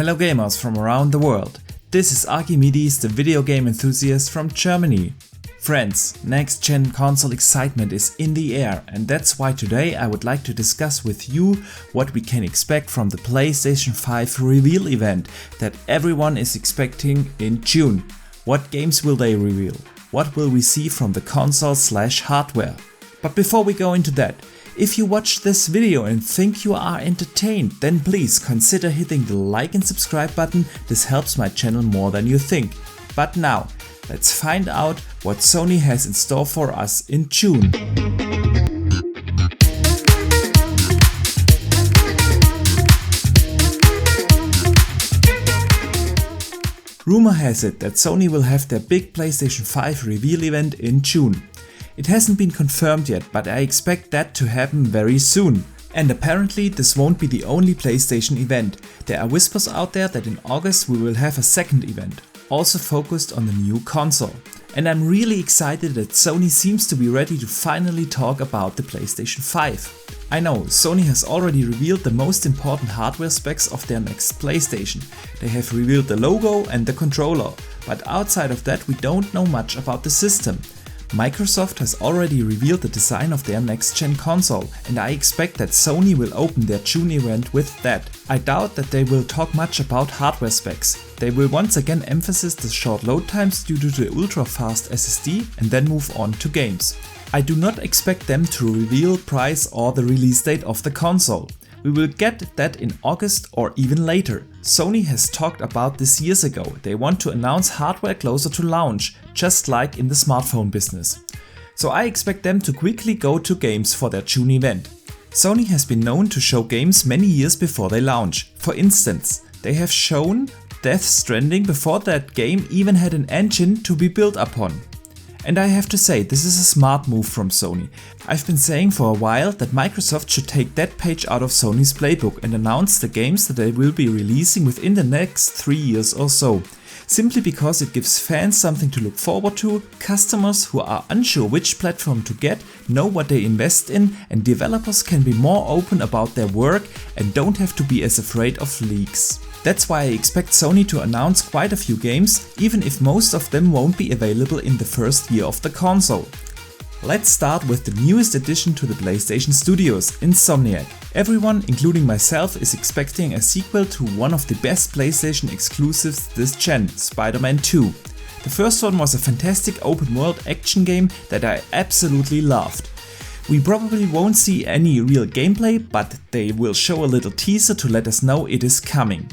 Hello gamers from around the world. This is Archimedes, the video game enthusiast from Germany. Friends, next gen console excitement is in the air, and that's why today I would like to discuss with you what we can expect from the PlayStation 5 reveal event that everyone is expecting in June. What games will they reveal? What will we see from the console/hardware? But before we go into that, if you watch this video and think you are entertained, then please consider hitting the like and subscribe button. This helps my channel more than you think. But now, let's find out what Sony has in store for us in June. Rumor has it that Sony will have their big PlayStation 5 reveal event in June. It hasn't been confirmed yet, but I expect that to happen very soon. And apparently this won't be the only PlayStation event. There are whispers out there that in August we will have a second event, also focused on the new console. And I'm really excited that Sony seems to be ready to finally talk about the PlayStation 5. I know, Sony has already revealed the most important hardware specs of their next PlayStation. They have revealed the logo and the controller, but outside of that we don't know much about the system. Microsoft has already revealed the design of their next-gen console, and I expect that Sony will open their June event with that. I doubt that they will talk much about hardware specs. They will once again emphasize the short load times due to the ultra-fast SSD and then move on to games. I do not expect them to reveal price or the release date of the console. We will get that in August or even later. Sony has talked about this years ago. They want to announce hardware closer to launch, just like in the smartphone business. So I expect them to quickly go to games for their June event. Sony has been known to show games many years before they launch. For instance, they have shown Death Stranding before that game even had an engine to be built upon. And I have to say, this is a smart move from Sony. I've been saying for a while that Microsoft should take that page out of Sony's playbook and announce the games that they will be releasing within the next 3 years or so. Simply because it gives fans something to look forward to, customers who are unsure which platform to get know what they invest in, and developers can be more open about their work and don't have to be as afraid of leaks. That's why I expect Sony to announce quite a few games, even if most of them won't be available in the first year of the console. Let's start with the newest addition to the PlayStation Studios, Insomniac. Everyone, including myself, is expecting a sequel to one of the best PlayStation exclusives this gen, Spider-Man 2. The first one was a fantastic open world action game that I absolutely loved. We probably won't see any real gameplay, but they will show a little teaser to let us know it is coming.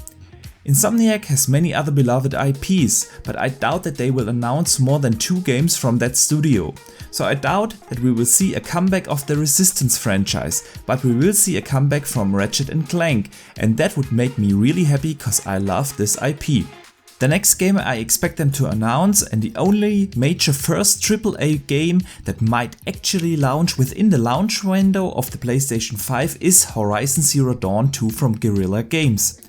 Insomniac has many other beloved IPs, but I doubt that they will announce more than 2 games from that studio. So I doubt that we will see a comeback of the Resistance franchise, but we will see a comeback from Ratchet & Clank, and that would make me really happy cause I love this IP. The next game I expect them to announce, and the only major first AAA game that might actually launch within the launch window of the PlayStation 5, is Horizon Zero Dawn 2 from Guerrilla Games.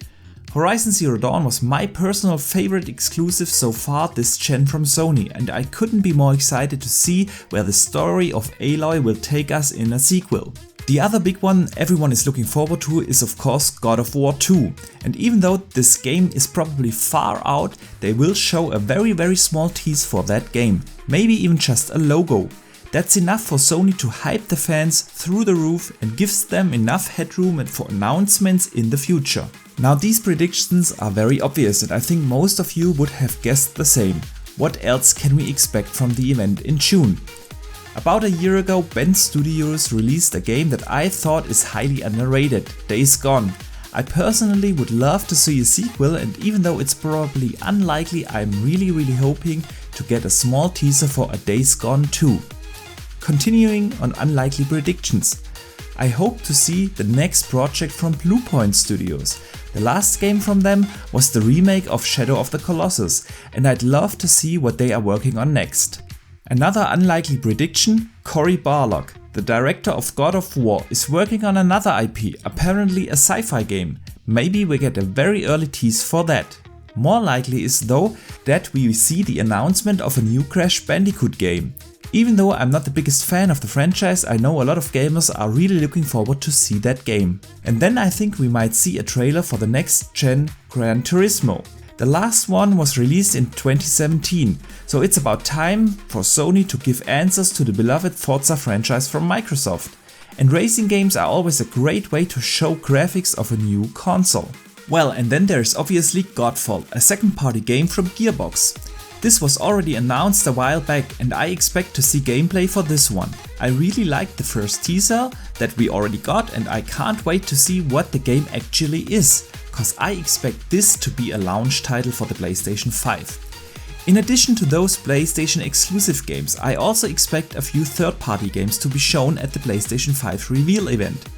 Horizon Zero Dawn was my personal favorite exclusive so far this gen from Sony, and I couldn't be more excited to see where the story of Aloy will take us in a sequel. The other big one everyone is looking forward to is of course God of War 2, and even though this game is probably far out, they will show a very small tease for that game, maybe even just a logo. That's enough for Sony to hype the fans through the roof and gives them enough headroom for announcements in the future. Now these predictions are very obvious, and I think most of you would have guessed the same. What else can we expect from the event in June? About a year ago, Bend Studios released a game that I thought is highly underrated, Days Gone. I personally would love to see a sequel, and even though it's probably unlikely, I'm really hoping to get a small teaser for a Days Gone 2. Continuing on unlikely predictions, I hope to see the next project from Bluepoint Studios. The last game from them was the remake of Shadow of the Colossus, and I'd love to see what they are working on next. Another unlikely prediction, Cory Barlog, the director of God of War, is working on another IP, apparently a sci-fi game. Maybe we get a very early tease for that. More likely is though that we see the announcement of a new Crash Bandicoot game. Even though I'm not the biggest fan of the franchise, I know a lot of gamers are really looking forward to see that game. And then I think we might see a trailer for the next gen Gran Turismo. The last one was released in 2017, so it's about time for Sony to give answers to the beloved Forza franchise from Microsoft. And racing games are always a great way to show graphics of a new console. Well, and then there is obviously Godfall, a second-party game from Gearbox. This was already announced a while back and I expect to see gameplay for this one. I really liked the first teaser that we already got and I can't wait to see what the game actually is, cause I expect this to be a launch title for the PlayStation 5. In addition to those PlayStation exclusive games, I also expect a few third-party games to be shown at the PlayStation 5 reveal event.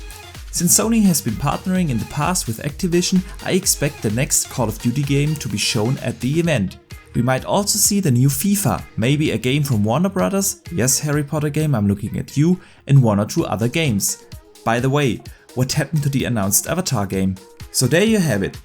Since Sony has been partnering in the past with Activision, I expect the next Call of Duty game to be shown at the event. We might also see the new FIFA, maybe a game from Warner Brothers, yes Harry Potter game, I'm looking at you, and one or two other games. By the way, what happened to the announced Avatar game? So there you have it.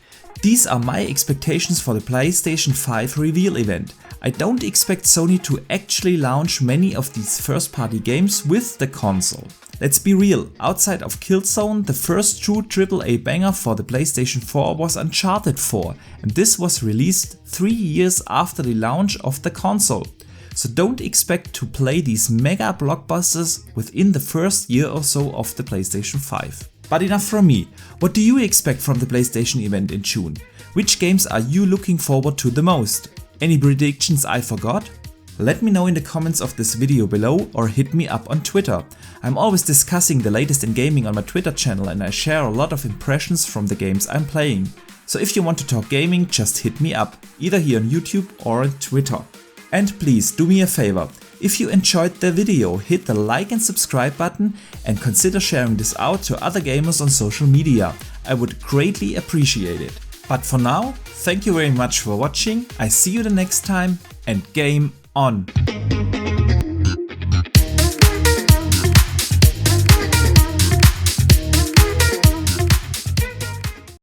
These are my expectations for the PlayStation 5 reveal event. I don't expect Sony to actually launch many of these first-party games with the console. Let's be real, outside of Killzone, the first true AAA banger for the PlayStation 4 was Uncharted 4, and this was released 3 years after the launch of the console. So don't expect to play these mega blockbusters within the first year or so of the PlayStation 5. But enough from me. What do you expect from the PlayStation event in June? Which games are you looking forward to the most? Any predictions I forgot? Let me know in the comments of this video below or hit me up on Twitter. I'm always discussing the latest in gaming on my Twitter channel and I share a lot of impressions from the games I'm playing. So if you want to talk gaming, just hit me up, either here on YouTube or on Twitter. And please do me a favor, if you enjoyed the video, hit the like and subscribe button and consider sharing this out to other gamers on social media. I would greatly appreciate it. But for now, thank you very much for watching, I see you the next time and game on!